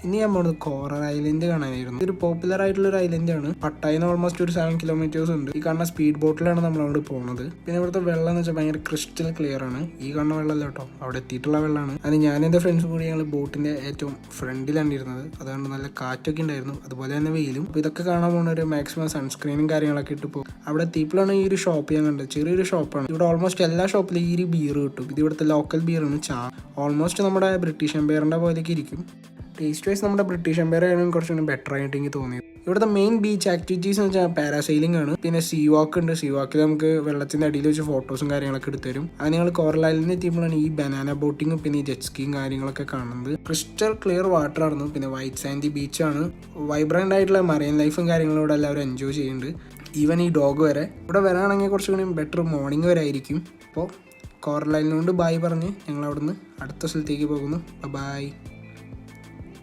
ഇനി ഞാൻ പോകുന്നത് കോറൽ ഐലൻഡ് കാണാനായിരുന്നു. ഇതൊരു പോപ്പുലർ ആയിട്ടുള്ള ഒരു ഐലൻഡ് ആണ്. പട്ടായിന്ന് ഓൾമോസ്റ്റ് ഒരു 7 കിലോമീറ്റേഴ്സ് ഉണ്ട്. ഈ കാണുന്ന സ്പീഡ് ബോട്ടിലാണ് നമ്മൾ അവിടെ പോകുന്നത്. പിന്നെ ഇവിടുത്തെ വെള്ളം എന്ന് വെച്ചാൽ ഭയങ്കര ക്രിസ്റ്റൽ ക്ലിയർ ആണ്. ഈ കാണുന്ന വെള്ളമല്ല കേട്ടോ, അവിടെ എത്തിയിട്ടുള്ള വെള്ളമാണ്. അത് ഞാൻ എൻ്റെ ഫ്രണ്ട്സ് കൂടി ഞങ്ങൾ ബോട്ടിന്റെ ഏറ്റവും ഫ്രണ്ടിലാണ് ഇരുന്നത്. അതുകൊണ്ട് നല്ല കാറ്റൊക്കെ ഉണ്ടായിരുന്നു, അതുപോലെ തന്നെ വെയിലും. അപ്പോൾ ഇതൊക്കെ കാണാൻ പോകുന്ന ഒരു മാക്സിമം സൺസ്ക്രീനും കാര്യങ്ങളൊക്കെ ഇട്ട് പോകും. അവിടെ എത്തിയപ്പോഴാണ് ഈ ഒരു ഷോപ്പ് ഞാൻ കണ്ടത്. ചെറിയൊരു ഷോപ്പാണ്. ഇവിടെ ഓൾമോസ്റ്റ് എല്ലാ ഷോപ്പിലും ഈ ഒരു ബിയർ കിട്ടും. ഇത് ഇവിടുത്തെ ലോക്കൽ ബിയറാണ്. ഓൾമോസ്റ്റ് നമ്മുടെ ബ്രിട്ടീഷ് എംപയറിന്റെ പോലെയൊക്കെ ഇരിക്കും. ടേസ്റ്റ് വൈസ് നമ്മുടെ ബ്രിട്ടീഷ് എംപയർ ആയാലും കുറച്ചുകൂടി ബെറ്റർ ആയിട്ട് എനിക്ക് തോന്നിയത്. ഇവിടുത്തെ മെയിൻ ബീച്ച് ആക്ടിവിറ്റീസ് എന്ന് വെച്ചാൽ പാരാസൈലിംഗ് ആണ്. പിന്നെ സീ വാക്ക് ഉണ്ട്. സീ വാക്കിൽ നമുക്ക് വെള്ളത്തിന്റെ അടിയിൽ വെച്ച് ഫോട്ടോസും കാര്യങ്ങളൊക്കെ എടുത്തു തരും. അത് ഞങ്ങൾ കോറൽ ഐലൻഡിൽ എത്തിയപ്പോഴാണ് ഈ ബനാന ബോട്ടിങ്ങും പിന്നെ ഈ ജെറ്റ് സ്കീയും കാര്യങ്ങളൊക്കെ കാണുന്നത്. ക്രിസ്റ്റൽ ക്ലിയർ വാട്ടർ ആയിരുന്നു. പിന്നെ വൈറ്റ് സാൻഡി ബീച്ചാണ്. വൈബ്രന്റ് ആയിട്ടുള്ള മറൈൻ ലൈഫും കാര്യങ്ങളും ഇവിടെ എല്ലാവരും എൻജോയ് ചെയ്യുന്നുണ്ട്. ഈവൻ ഈ ഡോഗ് വരെ. ഇവിടെ വരാണെങ്കിൽ കുറച്ചുകൂടി ബെറ്റർ മോർണിംഗ് വരെ ആയിരിക്കും. അപ്പോൾ കോറൽ ഐലൻഡ് കൊണ്ട് ബൈ പറഞ്ഞ് ഞങ്ങൾ അവിടുന്ന് അടുത്ത സ്ഥലത്തേക്ക് പോകുന്നു. ബൈ.